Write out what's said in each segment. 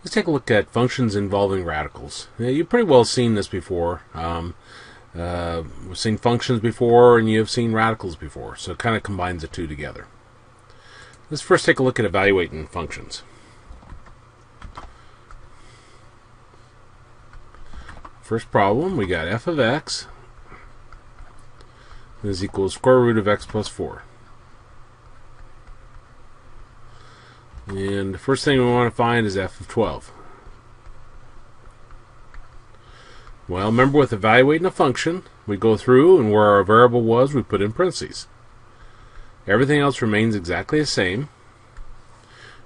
Let's take a look at functions involving radicals. You've pretty well seen this before. We've seen functions before, and you've seen radicals before, so it kind of combines the two together. Let's first take a look at evaluating functions. First problem, we got f of x is equal to square root of x plus 4. And the first thing we want to find is f of 12. Well, remember with evaluating a function, we go through and where our variable was, we put in parentheses. Everything else remains exactly the same.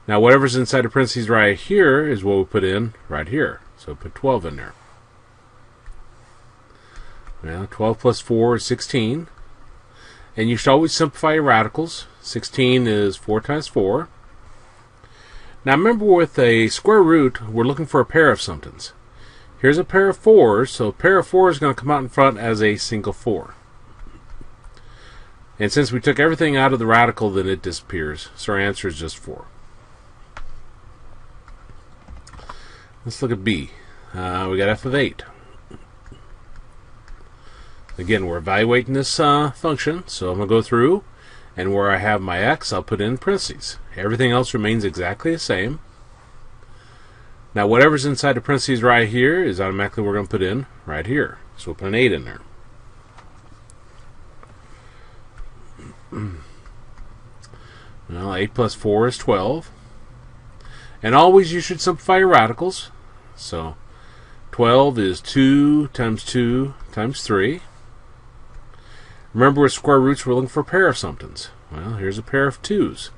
Now whatever's inside the parentheses right here is what we put in right here. So put 12 in there. Now 12 plus 4 is 16. And you should always simplify your radicals. 16 is 4 times 4. Now remember with a square root, we're looking for a pair of somethings. Here's a pair of 4s, so a pair of 4 is going to come out in front as a single 4. And since we took everything out of the radical, then it disappears. So our answer is just 4. Let's look at B. We got f of 8. Again, we're evaluating this function, so I'm going to go through, and where I have my x, I'll put in parentheses. Everything else remains exactly the same. Now whatever's inside the parentheses right here is automatically we're going to put in right here. So we'll put an 8 in there. Well, 8 plus 4 is 12. And always you should simplify your radicals. So 12 is 2 times 2 times 3. Remember with square roots we're looking for a pair of somethings. Well, here's a pair of 2's.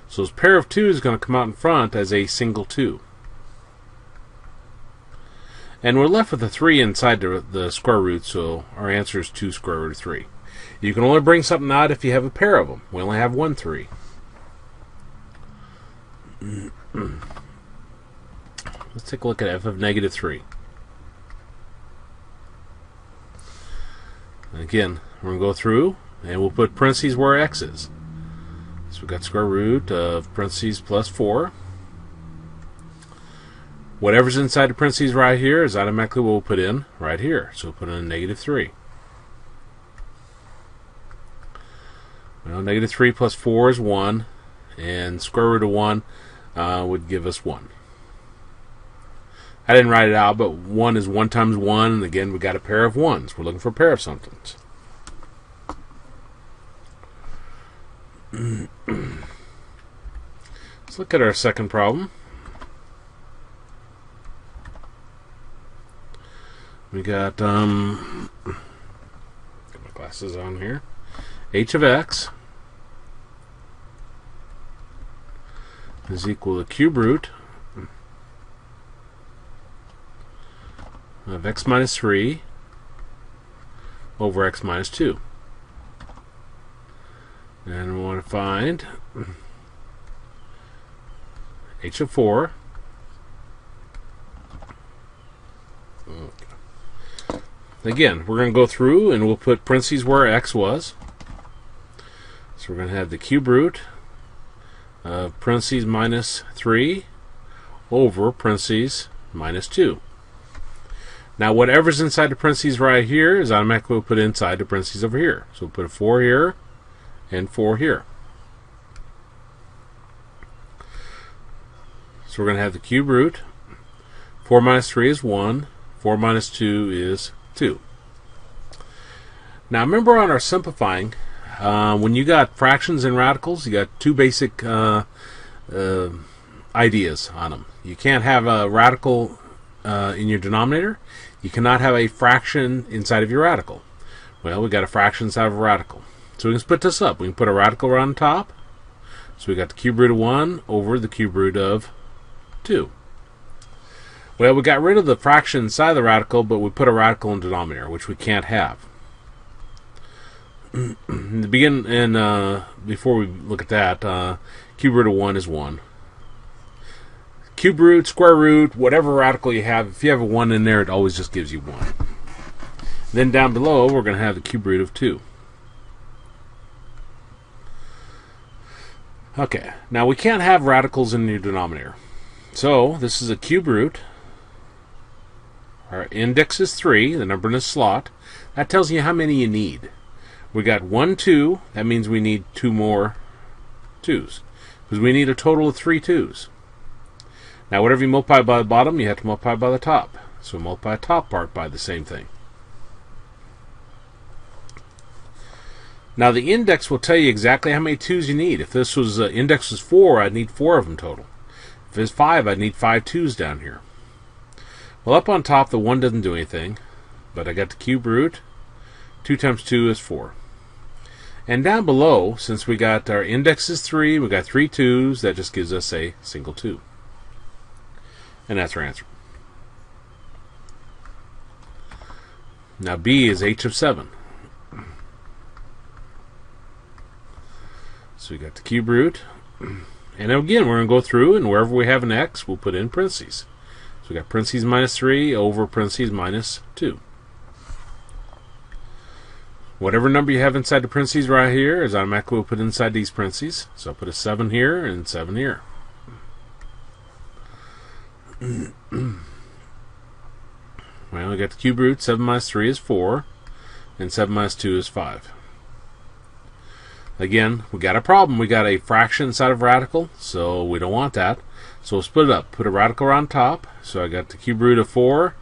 So this pair of 2's is going to come out in front as a single 2. And we're left with a 3 inside the square root, so our answer is 2 square root of 3. You can only bring something out if you have a pair of them. We only have one 3. Let's take a look at f of negative 3. Again, we're going to go through, and we'll put parentheses where x is. So we've got square root of parentheses plus 4. Whatever's inside the parentheses right here is automatically what we'll put in right here. So we'll put in negative 3. Well, negative 3 plus 4 is 1, and square root of 1 would give us 1. I didn't write it out, but 1 is 1 times 1, and again we got a pair of 1s. We're looking for a pair of somethings. Let's look at our second problem. We got, get my glasses on here. H of x is equal to cube root of x minus 3 over x minus 2. And we want to find h of 4. Again, we're going to go through and we'll put parentheses where x was. So we're going to have the cube root of parentheses minus 3 over parentheses minus 2. Now whatever's inside the parentheses right here is automatically we'll put inside the parentheses over here. So we'll put a 4 here and 4 here. So we're going to have the cube root. 4 minus 3 is 1. 4 minus 2 is 2. Now remember on our simplifying, when you got fractions and radicals, you got two basic ideas on them. You can't have a radical in your denominator. You cannot have a fraction inside of your radical. Well, we got a fraction inside of a radical. So we can split this up. We can put a radical right on top. So we got the cube root of 1 over the cube root of 2. Well, we got rid of the fraction inside the radical, but we put a radical in the denominator, which we can't have. In the beginning, before we look at that, cube root of 1 is 1. Cube root, square root, whatever radical you have, if you have a 1 in there, it always just gives you 1. Then down below, we're going to have the cube root of 2. Okay, now we can't have radicals in your denominator. So this is a cube root. Our index is 3, the number in the slot. That tells you how many you need. We got 1, 2. That means we need 2 more 2's. Because we need a total of 3 2's. Now whatever you multiply by the bottom, you have to multiply by the top. So multiply the top part by the same thing. Now the index will tell you exactly how many 2's you need. If this was index was 4, I'd need 4 of them total. If it's 5, I'd need 5 2's down here. Well, up on top, the 1 doesn't do anything, but I got the cube root. 2 times 2 is 4. And down below, since we got our index is 3, we got 3 2's, that just gives us a single 2. And that's our answer. Now B is h of 7. So we got the cube root. And again, we're going to go through, and wherever we have an x, we'll put in parentheses. So we got parentheses minus 3 over parentheses minus 2. Whatever number you have inside the parentheses right here is automatically we'll put inside these parentheses. So I'll put a 7 here and 7 here. Well, we got the cube root. 7 minus 3 is 4, and 7 minus 2 is 5. Again, we got a problem. We got a fraction inside of a radical, so we don't want that. So we'll split it up. Put a radical around top. So I got the cube root of 4,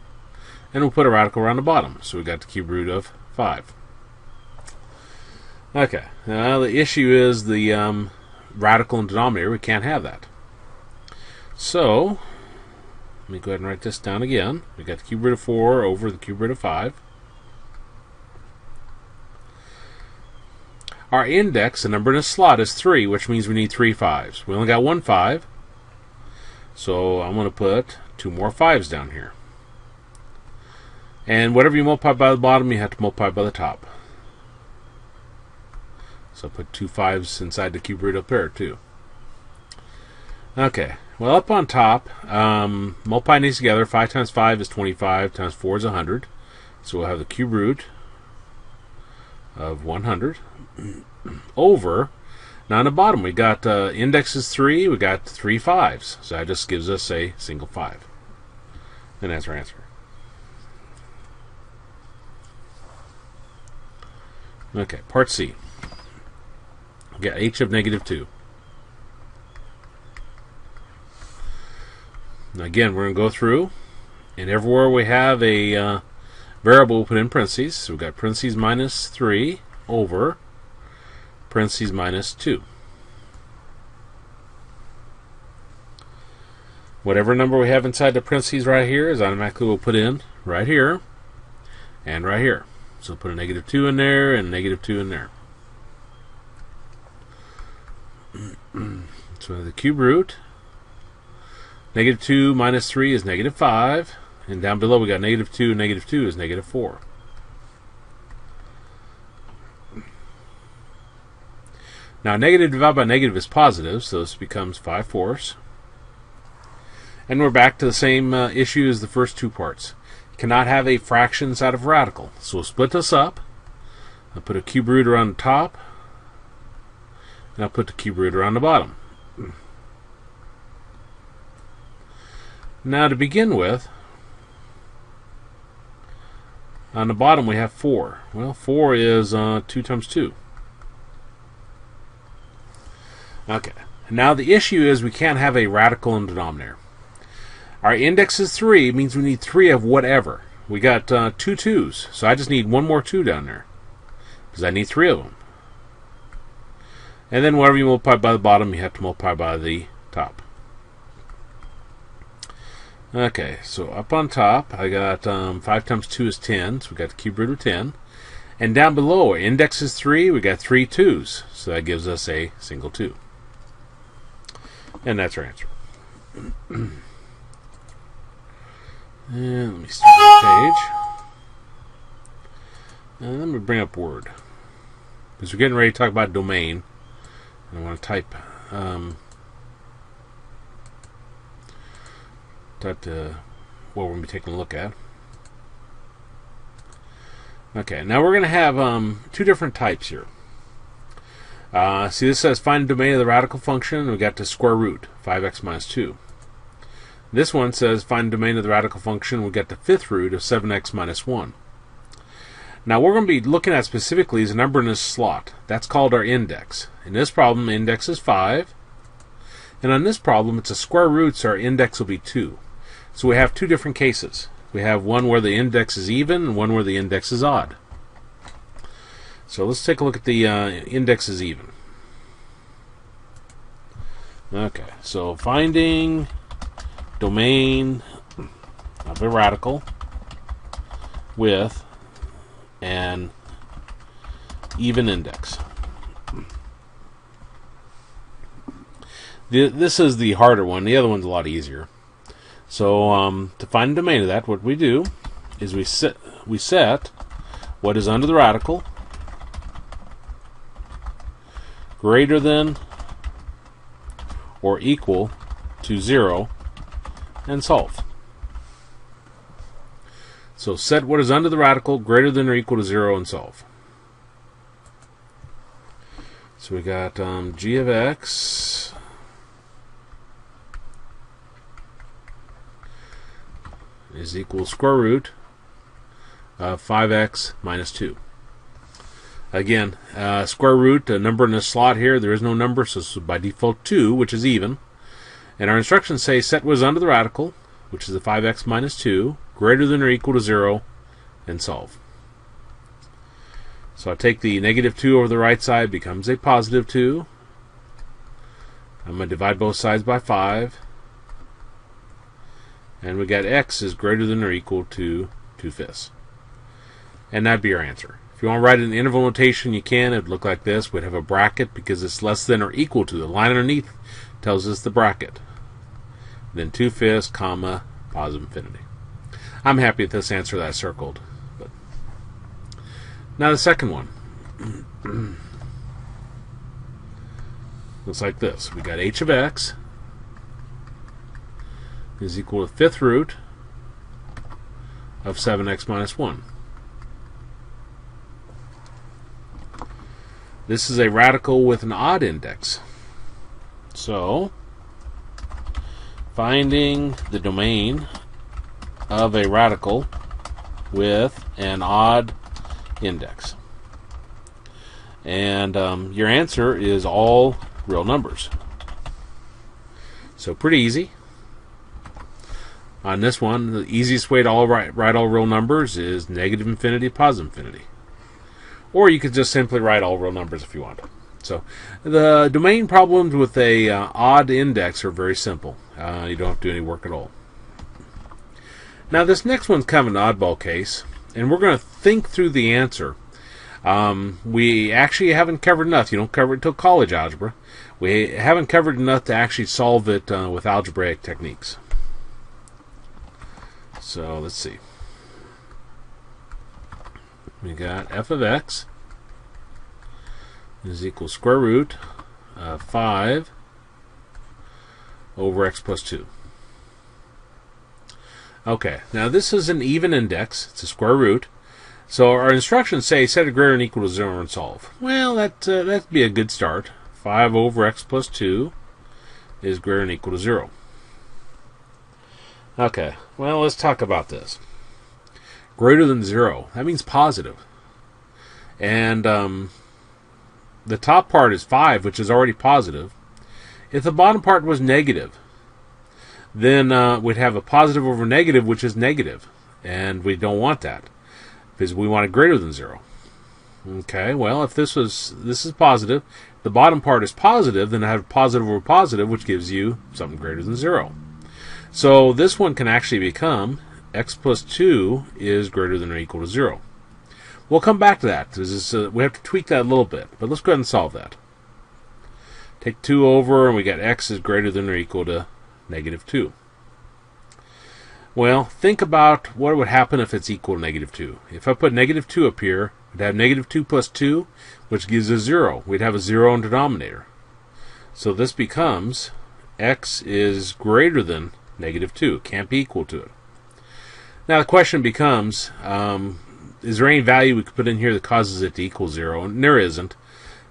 and we'll put a radical around the bottom. So we got the cube root of 5. Okay, now the issue is the radical and denominator. We can't have that. So let me go ahead and write this down again. We got the cube root of 4 over the cube root of 5. Our index, the number in the slot, is 3, which means we need 3 5's. We only got 1 5, so I'm going to put 2 more 5's down here. And whatever you multiply by the bottom, you have to multiply by the top. So put 2 5's inside the cube root up there too. Okay, well up on top, multiplying these together, 5 times 5 is 25, times 4 is 100. So we'll have the cube root of 100 over, now on the bottom we got index is 3, we got 3 5's. So that just gives us a single 5. And that's our answer. Okay, part C. We got h of negative 2. Now again, we're going to go through, and everywhere we have a variable, we'll put in parentheses. So we've got parentheses minus 3 over parentheses minus 2. Whatever number we have inside the parentheses right here is automatically we'll put in right here and right here. So we'll put a negative 2 in there and a negative 2 in there. So the cube root, negative 2 minus 3 is negative 5, and down below we got negative 2 is negative 4. Now negative divided by negative is positive, so this becomes 5 fourths. And we're back to the same issue as the first two parts. You cannot have a fraction inside of a radical. So we'll split this up. I'll put a cube root around the top, and I'll put the cube root around the bottom. Now to begin with, on the bottom we have 4. Well, 4 is 2 times 2. Okay, now the issue is we can't have a radical in the denominator. Our index is 3, means we need 3 of whatever. We got 2 2's, so I just need 1 more 2 down there, because I need 3 of them. And then whatever you multiply by the bottom, you have to multiply by the top. Okay, so up on top, I got 5 times 2 is 10, so we got the cube root of 10. And down below, our index is 3, we got 3 2's, so that gives us a single 2. And that's our answer. And let me start the page. And let me bring up Word, because we're getting ready to talk about domain. And I want to type what we're going to be taking a look at. Okay, now we're going to have 2 different types here. See, this says find the domain of the radical function, and we got the square root, 5x minus 2. This one says find the domain of the radical function. We get the fifth root of 7x minus 1. Now we're going to be looking at specifically is a number in this slot. That's called our index. In this problem, index is 5. And on this problem, it's a square root, so our index will be 2. So we have two different cases. We have one where the index is even and one where the index is odd. So let's take a look at the index is even. Okay, so finding domain of a radical with an even index. This is the harder one. The other one's a lot easier. So to find the domain of that, what we do is we set what is under the radical greater than or equal to 0 and solve. So set what is under the radical greater than or equal to 0 and solve. So we got g of x is equal to square root of 5x minus 2. Again, square root, a number in this slot here, there is no number, so this is by default 2, which is even. And our instructions say set what is under the radical, which is the 5x minus 2, greater than or equal to 0, and solve. So I take the negative 2 over the right side, becomes a positive 2. I'm going to divide both sides by 5. And we got x is greater than or equal to 2/5. And that'd be our answer. If you want to write it in interval notation, you can. It would look like this. We'd have a bracket because it's less than or equal to. The line underneath tells us the bracket. Then 2/5, comma, positive infinity. I'm happy with this answer that I circled. But now the second one. Looks like this. We got h of x is equal to fifth root of 7x minus 1. This is a radical with an odd index. So, finding the domain of a radical with an odd index. And your answer is all real numbers. So pretty easy. On this one, the easiest way to write all real numbers is negative infinity, positive infinity. Or you could just simply write all real numbers if you want. So the domain problems with a odd index are very simple. You don't have to do any work at all. Now this next one's kind of an oddball case, and we're going to think through the answer. We actually haven't covered enough. You don't cover it until college algebra. We haven't covered enough to actually solve it with algebraic techniques. So let's see. We got f of x is equal to square root of 5 over x plus 2. Okay, now this is an even index. It's a square root. So our instructions say set it greater than or equal to 0 and solve. Well, that'd be a good start. 5 over x plus 2 is greater than or equal to 0. Okay, well, let's talk about this. Greater than 0, that means positive. And the top part is 5, which is already positive. If the bottom part was negative, then we'd have a positive over negative, which is negative. And we don't want that, because we want it greater than 0. Okay, well, if this is positive, the bottom part is positive, then I have positive over positive, which gives you something greater than 0. So this one can actually become x plus 2 is greater than or equal to 0. We'll come back to that. We have to tweak that a little bit, but let's go ahead and solve that. Take 2 over, and we got x is greater than or equal to negative 2. Well, think about what would happen if it's equal to negative 2. If I put negative 2 up here, we'd have negative 2 plus 2, which gives us 0. We'd have a 0 in denominator. So this becomes x is greater than negative 2. It can't be equal to it. Now the question becomes, is there any value we could put in here that causes it to equal 0? And there isn't.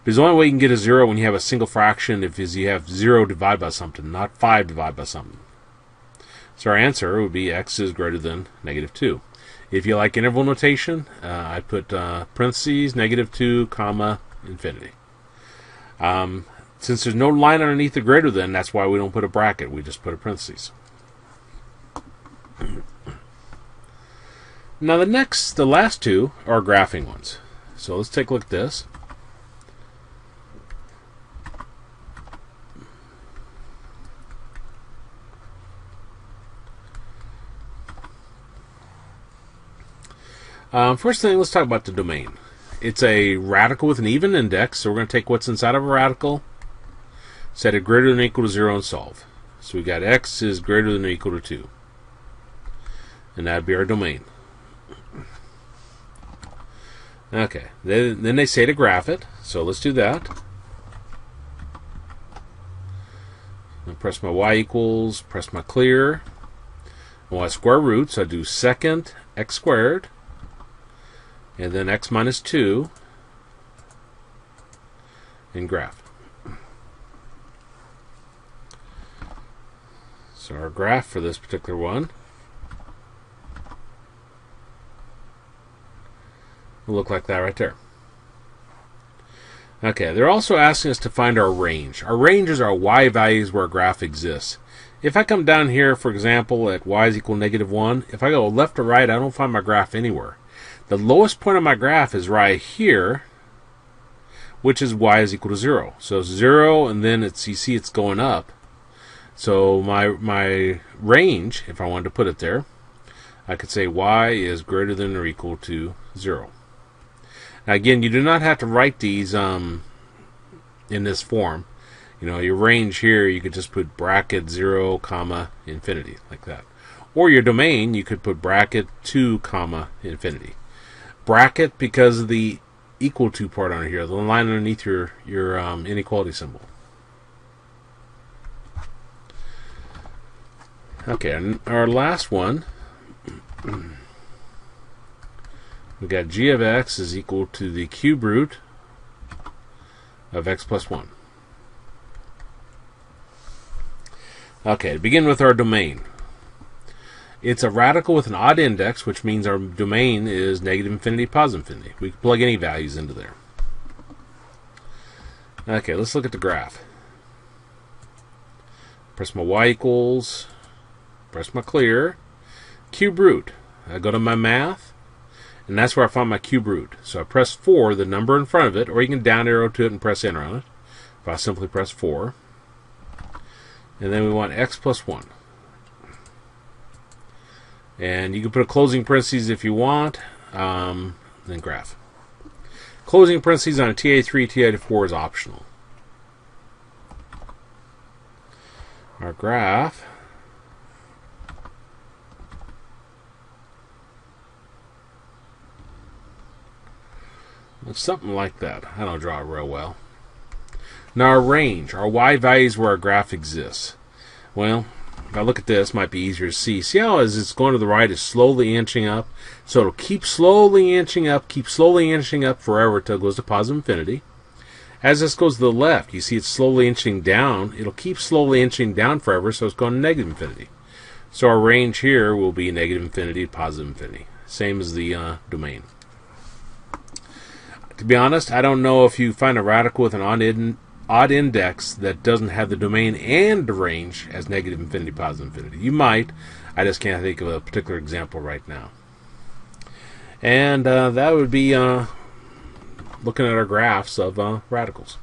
Because the only way you can get a 0 when you have a single fraction is you have 0 divided by something, not 5 divided by something. So our answer would be x is greater than -2. If you like interval notation, I put parentheses, -2, comma, infinity. Since there's no line underneath the greater than, that's why we don't put a bracket. We just put a parentheses. Now the last two are graphing ones. So let's take a look at this. First thing, let's talk about the domain. It's a radical with an even index, so we're going to take what's inside of a radical, set it greater than or equal to 0, and solve. So we got x is greater than or equal to 2. And that'd be our domain. Okay, then they say to graph it, so let's do that. I'll press my y equals, press my clear. I want square root, so I do second x squared, and then x minus 2, and graph. So our graph for this particular one will look like that right there. Okay, they're also asking us to find our range. Our range is our y values where a graph exists. If I come down here, for example, at y is equal to -1, if I go left or right, I don't find my graph anywhere. The lowest point of my graph is right here, which is y is equal to 0. So 0, and then you see it's going up. So my range, if I wanted to put it there, I could say y is greater than or equal to 0. Now again, you do not have to write these in this form. You know, your range here, you could just put bracket 0, comma, infinity, like that. Or your domain, you could put bracket 2, comma, infinity. Bracket because of the equal to part on here, the line underneath your inequality symbol. Okay, and our last one, we got g of x is equal to the cube root of x plus 1. Okay, to begin with our domain. It's a radical with an odd index, which means our domain is -infinity, +infinity. We can plug any values into there. Okay, let's look at the graph. Press my y equals, press my clear, cube root. I go to my math, and that's where I find my cube root. So I press 4, the number in front of it, or you can down arrow to it and press enter on it. If I simply press 4. And then we want x plus 1. And you can put a closing parentheses if you want, then graph. Closing parentheses on a TA3, TA4 is optional. Our graph looks something like that. I don't draw it real well. Now our range, our y values where our graph exists. Well, if I look at this, it might be easier to see. See how as it's going to the right, it's slowly inching up. So it'll keep slowly inching up forever until it goes to positive infinity. As this goes to the left, you see it's slowly inching down. It'll keep slowly inching down forever, so it's going to negative infinity. So our range here will be negative infinity to positive infinity. Same as the domain. To be honest, I don't know if you find a radical with an odd index that doesn't have the domain and the range as negative infinity, positive infinity. You might. I just can't think of a particular example right now. And that would be looking at our graphs of radicals.